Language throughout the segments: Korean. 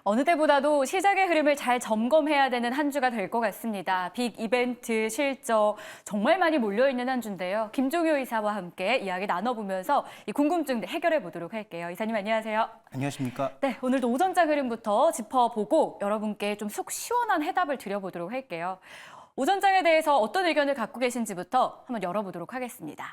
어느 때보다도 시장의 흐름을 잘 점검해야 되는 한 주가 될 것 같습니다. 빅 이벤트, 실적 정말 많이 몰려있는 한 주인데요. 김종효 이사와 함께 이야기 나눠보면서 이 궁금증들 해결해 보도록 할게요. 이사님 안녕하세요. 안녕하십니까? 네, 오늘도 오전장 흐름부터 짚어보고 여러분께 좀 속 시원한 해답을 드려보도록 할게요. 오전장에 대해서 어떤 의견을 갖고 계신지부터 한번 열어보도록 하겠습니다.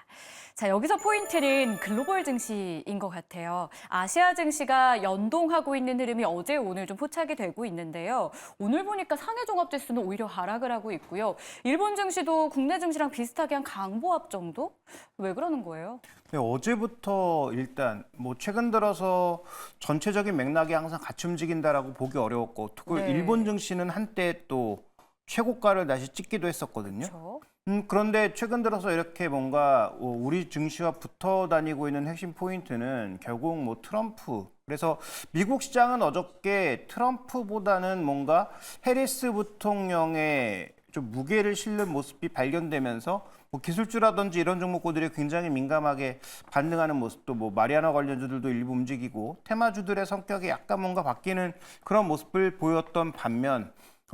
자, 여기서 포인트는 글로벌 증시인 것 같아요. 아시아 증시가 연동하고 있는 흐름이 어제 오늘 좀 포착이 되고 있는데요. 오늘 보니까 상해 종합지수는 오히려 하락을 하고 있고요. 일본 증시도 국내 증시랑 비슷하게 한 강보합 정도? 왜 그러는 거예요? 네, 어제부터 일단 최근 들어서 전체적인 맥락이 항상 같이 움직인다라고 보기 어려웠고, 특히 네. 일본 증시는 한때 또 최고가를 다시 찍기도 했었거든요. 그렇죠. 그런데 최근 들어서 이렇게 뭔가 우리 증시와 붙어 다니고 있는 핵심 포인트는 결국 트럼프. 그래서 미국 시장은 어저께 트럼프보다는 뭔가 해리스 부통령의 좀 무게를 실는 모습이 발견되면서 기술주라든지 이런 종목들이 굉장히 민감하게 반응하는 모습도 마리아나 관련주들도 일부 움직이고 테마주들의 성격이 약간 뭔가 바뀌는 그런 모습을 보였던 반면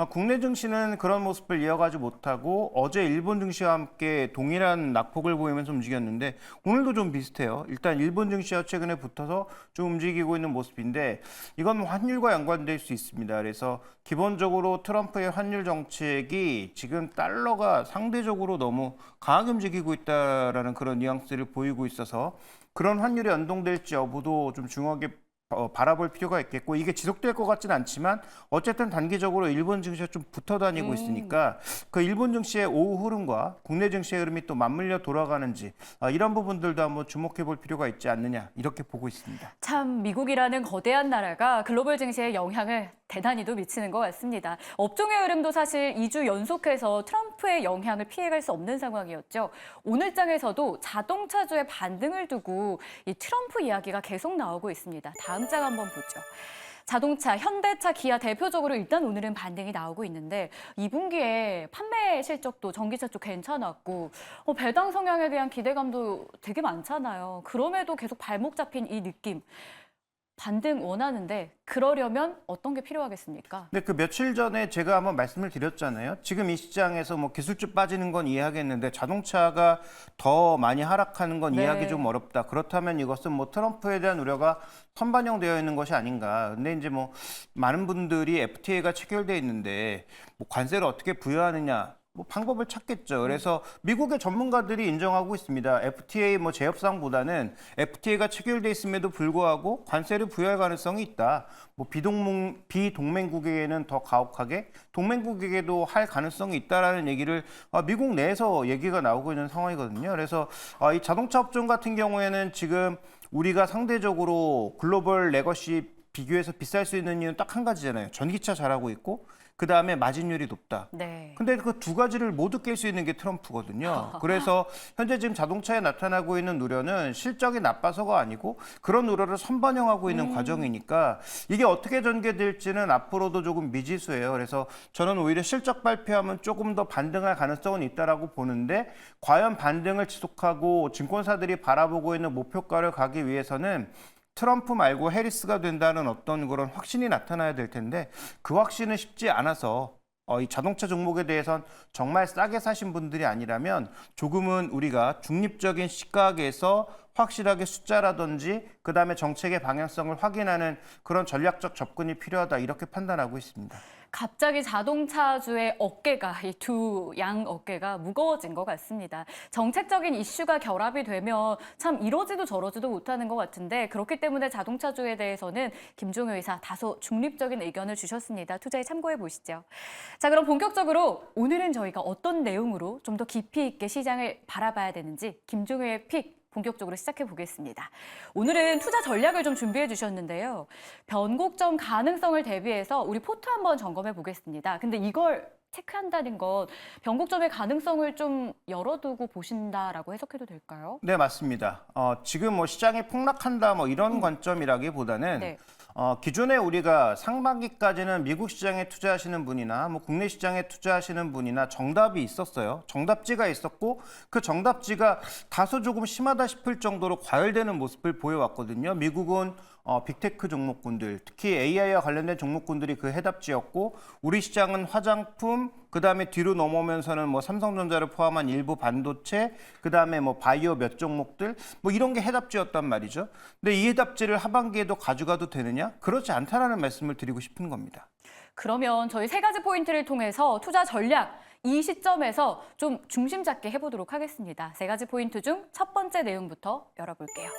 국내 증시는 그런 모습을 이어가지 못하고 어제 일본 증시와 함께 동일한 낙폭을 보이면서 움직였는데 오늘도 좀 비슷해요. 일단 일본 증시와 최근에 붙어서 좀 움직이고 있는 모습인데 이건 환율과 연관될 수 있습니다. 그래서 기본적으로 트럼프의 환율 정책이 지금 달러가 상대적으로 너무 강하게 움직이고 있다라는 그런 뉘앙스를 보이고 있어서 그런 환율이 연동될지 여부도 좀 중요하게 바라볼 필요가 있겠고, 이게 지속될 것 같지는 않지만 어쨌든 단기적으로 일본 증시가 좀 붙어 다니고 있으니까 그 일본 증시의 오후 흐름과 국내 증시의 흐름이 또 맞물려 돌아가는지 이런 부분들도 한번 주목해 볼 필요가 있지 않느냐 이렇게 보고 있습니다. 참 미국이라는 거대한 나라가 글로벌 증시에 영향을 대단히도 미치는 것 같습니다. 업종의 흐름도 사실 2주 연속해서 트럼프의 영향을 피해갈 수 없는 상황이었죠. 오늘 장에서도 자동차주의 반등을 두고 이 트럼프 이야기가 계속 나오고 있습니다. 다음 장 한번 보죠. 자동차, 현대차, 기아 대표적으로 일단 오늘은 반등이 나오고 있는데 2분기에 판매 실적도 전기차 쪽 괜찮았고 배당 성향에 대한 기대감도 되게 많잖아요. 그럼에도 계속 발목 잡힌 이 느낌. 반등 원하는데 그러려면 어떤 게 필요하겠습니까? 근데 그 며칠 전에 제가 한번 말씀을 드렸잖아요. 지금 이 시장에서 기술주 빠지는 건 이해하겠는데 자동차가 더 많이 하락하는 건 네. 이해하기 좀 어렵다. 그렇다면 이것은 트럼프에 대한 우려가 선반영되어 있는 것이 아닌가. 근데 이제 많은 분들이 FTA가 체결돼 있는데 관세를 어떻게 부여하느냐. 방법을 찾겠죠. 그래서 미국의 전문가들이 인정하고 있습니다. FTA 제협상보다는 FTA가 체결돼 있음에도 불구하고 관세를 부여할 가능성이 있다. 비동맹국에게는 더 가혹하게, 동맹국에게도 할 가능성이 있다라는 얘기를 미국 내에서 얘기가 나오고 있는 상황이거든요. 그래서 이 자동차 업종 같은 경우에는 지금 우리가 상대적으로 글로벌 레거시 비교해서 비쌀 수 있는 이유는 딱 한 가지잖아요. 전기차 잘하고 있고 그다음에 마진율이 높다. 네. 근데 그 두 가지를 모두 깰 수 있는 게 트럼프거든요. 그래서 현재 지금 자동차에 나타나고 있는 우려는 실적이 나빠서가 아니고 그런 우려를 선반영하고 있는 과정이니까 이게 어떻게 전개될지는 앞으로도 조금 미지수예요. 그래서 저는 오히려 실적 발표하면 조금 더 반등할 가능성은 있다라고 보는데 과연 반등을 지속하고 증권사들이 바라보고 있는 목표가를 가기 위해서는 트럼프 말고 해리스가 된다는 어떤 그런 확신이 나타나야 될 텐데 그 확신은 쉽지 않아서 이 자동차 종목에 대해선 정말 싸게 사신 분들이 아니라면 조금은 우리가 중립적인 시각에서 확실하게 숫자라든지 그다음에 정책의 방향성을 확인하는 그런 전략적 접근이 필요하다 이렇게 판단하고 있습니다. 갑자기 자동차주의 어깨가, 이 두 양 어깨가 무거워진 것 같습니다. 정책적인 이슈가 결합이 되면 참 이러지도 저러지도 못하는 것 같은데 그렇기 때문에 자동차주에 대해서는 김종효 이사 다소 중립적인 의견을 주셨습니다. 투자에 참고해 보시죠. 자, 그럼 본격적으로 오늘은 저희가 어떤 내용으로 좀 더 깊이 있게 시장을 바라봐야 되는지 김종효의 픽 본격적으로 시작해 보겠습니다. 오늘은 투자 전략을 좀 준비해 주셨는데요. 변곡점 가능성을 대비해서 우리 포트 한번 점검해 보겠습니다. 근데 이걸 체크한다는 건 변곡점의 가능성을 좀 열어두고 보신다라고 해석해도 될까요? 네, 맞습니다. 지금 시장이 폭락한다 이런 관점이라기보다는 네. 기존에 우리가 상반기까지는 미국 시장에 투자하시는 분이나 국내 시장에 투자하시는 분이나 정답이 있었어요. 정답지가 있었고 그 정답지가 다소 조금 심하다 싶을 정도로 과열되는 모습을 보여왔거든요. 미국은 빅테크 종목군들, 특히 AI와 관련된 종목군들이 그 해답지였고 우리 시장은 화장품, 그다음에 뒤로 넘어오면서는 뭐 삼성전자를 포함한 일부 반도체, 그다음에 뭐 바이오 몇 종목들 뭐 이런 게 해답지였단 말이죠. 근데 이 해답지를 하반기에도 가져가도 되느냐? 그렇지 않다라는 말씀을 드리고 싶은 겁니다. 그러면 저희 세 가지 포인트를 통해서 투자 전략 이 시점에서 좀 중심 잡게 해보도록 하겠습니다. 세 가지 포인트 중 첫 번째 내용부터 열어볼게요.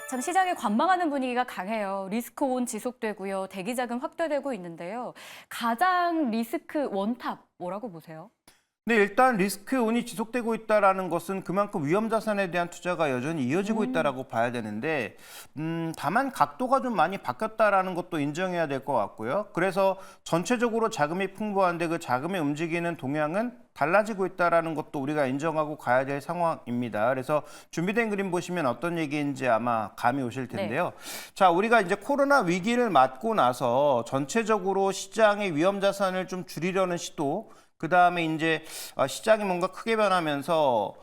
참 시장에 관망하는 분위기가 강해요. 리스크 온 지속되고요. 대기 자금 확대되고 있는데요. 가장 리스크 원탑 뭐라고 보세요? 네, 일단 리스크 온이 지속되고 있다라는 것은 그만큼 위험 자산에 대한 투자가 여전히 이어지고 있다라고 봐야 되는데, 다만 각도가 좀 많이 바뀌었다라는 것도 인정해야 될 것 같고요. 그래서 전체적으로 자금이 풍부한데 그 자금이 움직이는 동향은 달라지고 있다라는 것도 우리가 인정하고 가야 될 상황입니다. 그래서 준비된 그림 보시면 어떤 얘기인지 아마 감이 오실 텐데요. 자, 우리가 이제 코로나 위기를 맞고 나서 전체적으로 시장의 위험 자산을 좀 줄이려는 시도, 그 다음에 이제 시장이 뭔가 크게 변하면서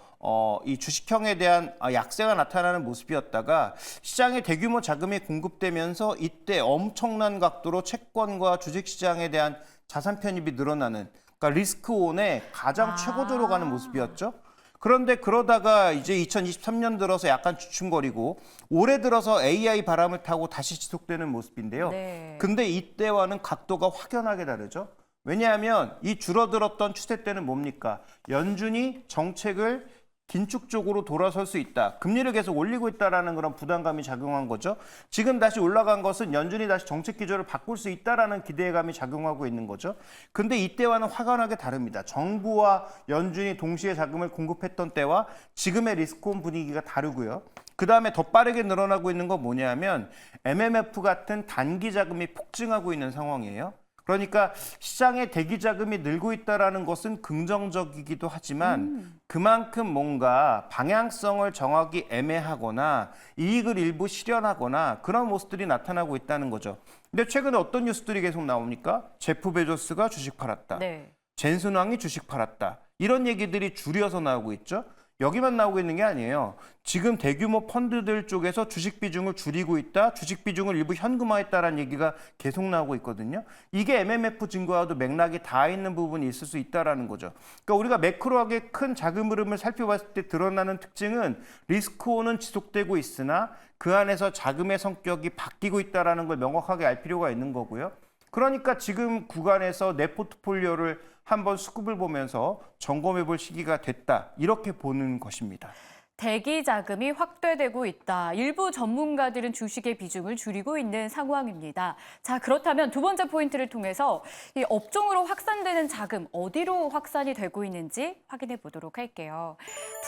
이 주식형에 대한 약세가 나타나는 모습이었다가 시장에 대규모 자금이 공급되면서 이때 엄청난 각도로 채권과 주식시장에 대한 자산 편입이 늘어나는, 그러니까 리스크온의 가장 최고조로 가는 모습이었죠. 그런데 그러다가 이제 2023년 들어서 약간 주춤거리고 올해 들어서 AI 바람을 타고 다시 지속되는 모습인데요. 네. 근데 이때와는 각도가 확연하게 다르죠. 왜냐하면 이 줄어들었던 추세 때는 뭡니까? 연준이 정책을 긴축적으로 돌아설 수 있다. 금리를 계속 올리고 있다라는 그런 부담감이 작용한 거죠. 지금 다시 올라간 것은 연준이 다시 정책 기조를 바꿀 수 있다라는 기대감이 작용하고 있는 거죠. 근데 이때와는 확연하게 다릅니다. 정부와 연준이 동시에 자금을 공급했던 때와 지금의 리스크온 분위기가 다르고요. 그다음에 더 빠르게 늘어나고 있는 건 뭐냐면 MMF 같은 단기 자금이 폭증하고 있는 상황이에요. 그러니까 시장의 대기 자금이 늘고 있다는 것은 긍정적이기도 하지만 그만큼 뭔가 방향성을 정하기 애매하거나 이익을 일부 실현하거나 그런 모습들이 나타나고 있다는 거죠. 근데 최근에 어떤 뉴스들이 계속 나옵니까? 제프 베조스가 주식 팔았다. 네. 젠슨 왕이 주식 팔았다. 이런 얘기들이 줄여서 나오고 있죠. 여기만 나오고 있는 게 아니에요. 지금 대규모 펀드들 쪽에서 주식 비중을 줄이고 있다, 주식 비중을 일부 현금화했다라는 얘기가 계속 나오고 있거든요. 이게 MMF 증거와도 맥락이 다 있는 부분이 있을 수 있다라는 거죠. 그러니까 우리가 매크로하게 큰 자금 흐름을 살펴봤을 때 드러나는 특징은 리스크온은 지속되고 있으나 그 안에서 자금의 성격이 바뀌고 있다라는 걸 명확하게 알 필요가 있는 거고요. 그러니까 지금 구간에서 내 포트폴리오를 한번 수급을 보면서 점검해 볼 시기가 됐다. 이렇게 보는 것입니다. 대기 자금이 확대되고 있다. 일부 전문가들은 주식의 비중을 줄이고 있는 상황입니다. 자, 그렇다면 두 번째 포인트를 통해서 이 업종으로 확산되는 자금 어디로 확산이 되고 있는지 확인해 보도록 할게요.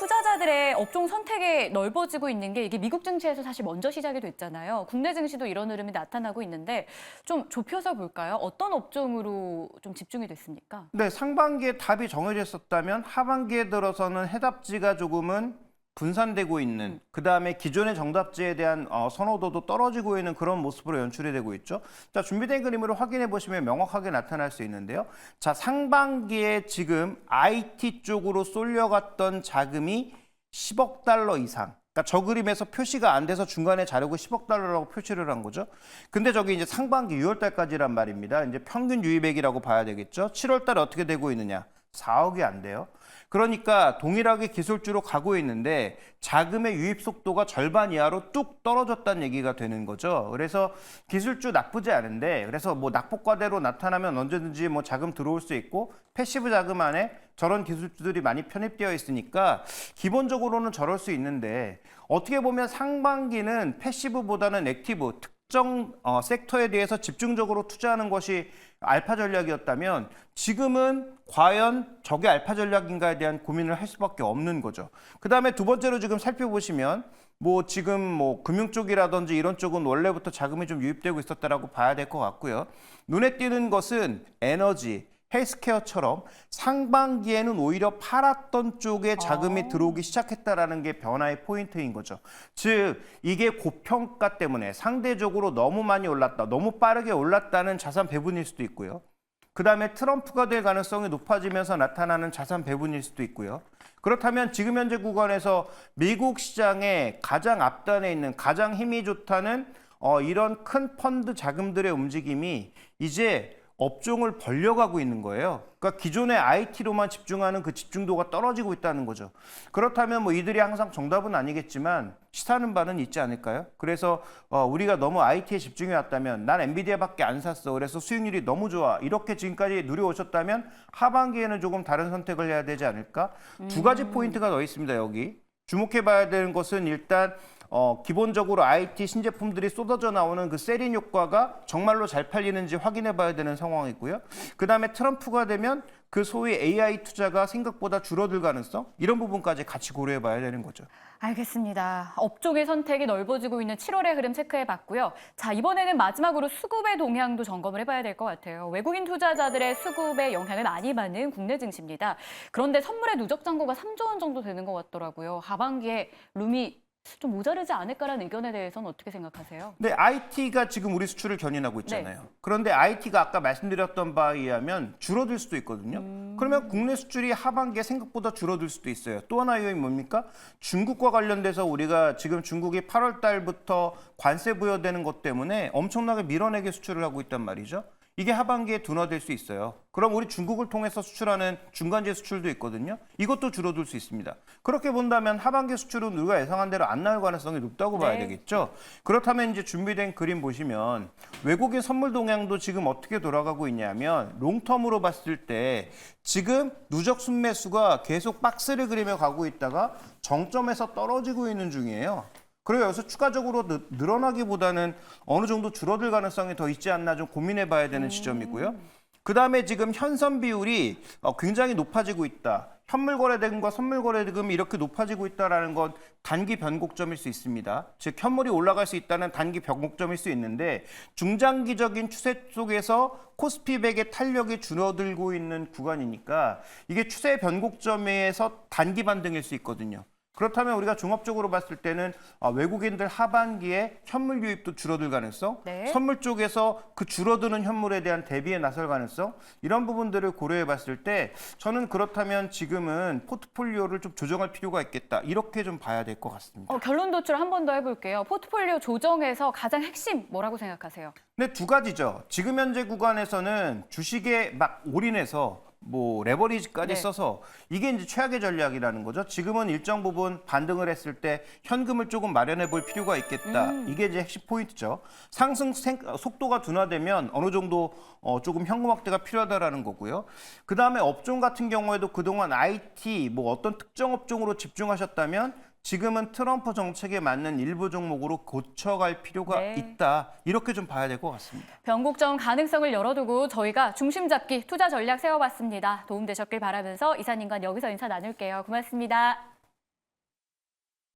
투자자들의 업종 선택이 넓어지고 있는 게 이게 미국 증시에서 사실 먼저 시작이 됐잖아요. 국내 증시도 이런 흐름이 나타나고 있는데 좀 좁혀서 볼까요? 어떤 업종으로 좀 집중이 됐습니까? 네, 상반기에 답이 정해져 있었다면 하반기에 들어서는 해답지가 조금은 분산되고 있는, 그다음에 기존의 정답지에 대한 선호도도 떨어지고 있는 그런 모습으로 연출이 되고 있죠. 자, 준비된 그림으로 확인해 보시면 명확하게 나타날 수 있는데요. 자, 상반기에 지금 IT 쪽으로 쏠려갔던 자금이 10억 달러 이상. 그러니까 저 그림에서 표시가 안 돼서 중간에 자르고 10억 달러라고 표시를 한 거죠. 근데 저기 이제 상반기 6월 달까지란 말입니다. 이제 평균 유입액이라고 봐야 되겠죠. 7월 달에 어떻게 되고 있느냐? 4억이 안 돼요. 그러니까 동일하게 기술주로 가고 있는데 자금의 유입 속도가 절반 이하로 뚝 떨어졌다는 얘기가 되는 거죠. 그래서 기술주 나쁘지 않은데, 그래서 뭐 낙폭과대로 나타나면 언제든지 뭐 자금 들어올 수 있고 패시브 자금 안에 저런 기술주들이 많이 편입되어 있으니까 기본적으로는 저럴 수 있는데, 어떻게 보면 상반기는 패시브보다는 액티브, 특정 섹터에 대해서 집중적으로 투자하는 것이 알파 전략이었다면 지금은 과연 저게 알파 전략인가에 대한 고민을 할 수밖에 없는 거죠. 그다음에 두 번째로 지금 살펴보시면 뭐 지금 뭐 금융 쪽이라든지 이런 쪽은 원래부터 자금이 좀 유입되고 있었다라고 봐야 될 것 같고요. 눈에 띄는 것은 에너지, 헬스케어처럼 상반기에는 오히려 팔았던 쪽에 자금이 들어오기 시작했다라는 게 변화의 포인트인 거죠. 즉 이게 고평가 때문에 상대적으로 너무 많이 올랐다, 너무 빠르게 올랐다는 자산 배분일 수도 있고요. 그다음에 트럼프가 될 가능성이 높아지면서 나타나는 자산 배분일 수도 있고요. 그렇다면 지금 현재 구간에서 미국 시장의 가장 앞단에 있는 가장 힘이 좋다는 이런 큰 펀드 자금들의 움직임이 이제 업종을 벌려가고 있는 거예요. 그러니까 기존의 IT로만 집중하는 그 집중도가 떨어지고 있다는 거죠. 그렇다면 뭐 이들이 항상 정답은 아니겠지만 시사하는 바는 있지 않을까요? 그래서 우리가 너무 IT에 집중해 왔다면 난 엔비디아밖에 안 샀어. 그래서 수익률이 너무 좋아. 이렇게 지금까지 누려오셨다면 하반기에는 조금 다른 선택을 해야 되지 않을까? 두 가지 포인트가 더 있습니다. 여기. 주목해 봐야 되는 것은 일단 기본적으로 IT 신제품들이 쏟아져 나오는 그 세린 효과가 정말로 잘 팔리는지 확인해 봐야 되는 상황이고요. 그다음에 트럼프가 되면 그 소위 AI 투자가 생각보다 줄어들 가능성 이런 부분까지 같이 고려해 봐야 되는 거죠. 알겠습니다. 업종의 선택이 넓어지고 있는 7월의 흐름 체크해 봤고요. 자, 이번에는 마지막으로 수급의 동향도 점검을 해봐야 될 것 같아요. 외국인 투자자들의 수급에 영향을 많이 받는 국내 증시입니다. 그런데 선물의 누적 잔고가 3조 원 정도 되는 것 같더라고요. 하반기에 룸이 좀 모자르지 않을까라는 의견에 대해서는 어떻게 생각하세요? 네, IT가 지금 우리 수출을 견인하고 있잖아요. 그런데 IT가 아까 말씀드렸던 바에 의하면 줄어들 수도 있거든요. 그러면 국내 수출이 하반기에 생각보다 줄어들 수도 있어요. 또 하나 요인이 뭡니까? 중국과 관련돼서 우리가 지금 중국이 8월 달부터 관세 부여되는 것 때문에 엄청나게 밀어내게 수출을 하고 있단 말이죠. 이게 하반기에 둔화될 수 있어요. 그럼 우리 중국을 통해서 수출하는 중간재 수출도 있거든요. 이것도 줄어들 수 있습니다. 그렇게 본다면 하반기 수출은 우리가 예상한 대로 안 나올 가능성이 높다고 봐야 되겠죠. 그렇다면 이제 준비된 그림 보시면 외국인 선물 동향도 지금 어떻게 돌아가고 있냐면 롱텀으로 봤을 때 지금 누적 순매수가 계속 박스를 그리며 가고 있다가 정점에서 떨어지고 있는 중이에요. 그리고 여기서 추가적으로 늘어나기보다는 어느 정도 줄어들 가능성이 더 있지 않나 좀 고민해 봐야 되는 지점이고요. 그다음에 지금 현선 비율이 굉장히 높아지고 있다. 현물 거래대금과 선물 거래대금이 이렇게 높아지고 있다는 건 단기 변곡점일 수 있습니다. 즉 현물이 올라갈 수 있다는 단기 변곡점일 수 있는데 중장기적인 추세 속에서 코스피백의 탄력이 줄어들고 있는 구간이니까 이게 추세 변곡점에서 단기 반등일 수 있거든요. 그렇다면 우리가 종합적으로 봤을 때는 외국인들 하반기에 현물 유입도 줄어들 가능성, 선물 쪽에서 그 줄어드는 현물에 대한 대비에 나설 가능성 이런 부분들을 고려해 봤을 때 저는 그렇다면 지금은 포트폴리오를 좀 조정할 필요가 있겠다 이렇게 좀 봐야 될 것 같습니다. 결론 도출 한 번 더 해볼게요. 포트폴리오 조정에서 가장 핵심 뭐라고 생각하세요? 네, 두 가지죠. 지금 현재 구간에서는 주식에 막 올인해서 뭐 레버리지까지 써서 이게 이제 최악의 전략이라는 거죠. 지금은 일정 부분 반등을 했을 때 현금을 조금 마련해 볼 필요가 있겠다. 이게 이제 핵심 포인트죠. 상승 속도가 둔화되면 어느 정도 조금 현금 확대가 필요하다라는 거고요. 그다음에 업종 같은 경우에도 그동안 IT 뭐 어떤 특정 업종으로 집중하셨다면 지금은 트럼프 정책에 맞는 일부 종목으로 고쳐갈 필요가 있다. 이렇게 좀 봐야 될 것 같습니다. 변곡점 가능성을 열어두고 저희가 중심 잡기 투자 전략 세워봤습니다. 도움되셨길 바라면서 이사님과 여기서 인사 나눌게요. 고맙습니다.